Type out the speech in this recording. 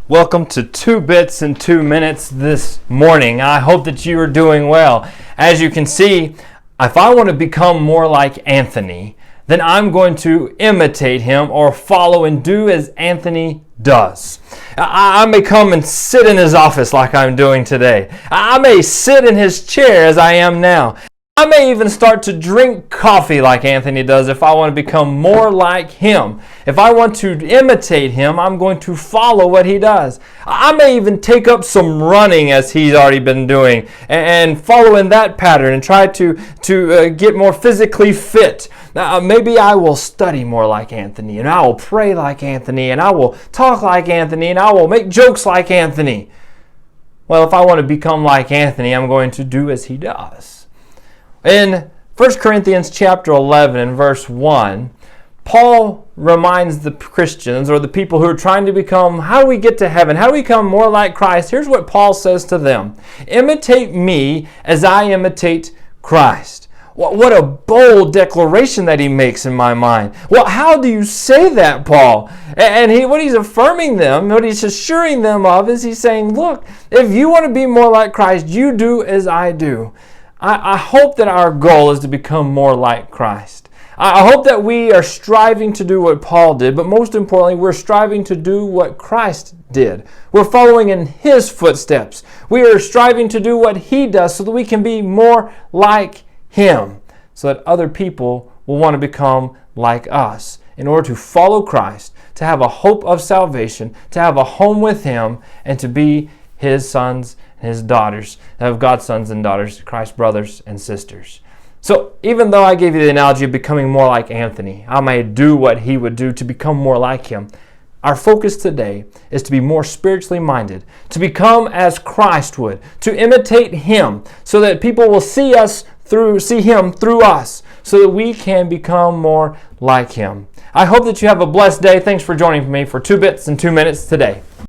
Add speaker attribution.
Speaker 1: Welcome to 2 Bits in 2 Minutes this morning. I hope that you are doing well. As you can see, if I want to become more like Anthony, then I'm going to imitate him or follow and do as Anthony does. I may come and sit in his office like I'm doing today. I may sit in his chair as I am now. I may even start to drink coffee like Anthony does if I want to become more like him. If I want to imitate him, I'm going to follow what he does. I may even take up some running as he's already been doing and follow in that pattern and try to get more physically fit. Maybe I will study more like Anthony, and I will pray like Anthony, and I will talk like Anthony, and I will make jokes like Anthony. Well, if I want to become like Anthony, I'm going to do as he does. In 1 Corinthians chapter 11 and verse 1, Paul reminds the Christians or the people who are trying to become, how do we get to heaven? How do we become more like Christ? Here's what Paul says to them. Imitate me as I imitate Christ. What a bold declaration that he makes in my mind. Well, how do you say that, Paul? And what he's affirming them, what he's assuring them of is he's saying, look, if you want to be more like Christ, you do as I do. I hope that our goal is to become more like Christ. I hope that we are striving to do what Paul did, but most importantly, we're striving to do what Christ did. We're following in his footsteps. We are striving to do what he does so that we can be more like him, so that other people will want to become like us in order to follow Christ, to have a hope of salvation, to have a home with him, and to be his sons and his daughters, of God's sons and daughters, Christ's brothers and sisters. So even though I gave you the analogy of becoming more like Anthony, I may do what he would do to become more like him. Our focus today is to be more spiritually minded, to become as Christ would, to imitate him, so that people will see him through us, so that we can become more like him. I hope that you have a blessed day. Thanks for joining me for 2 Bits in 2 Minutes today.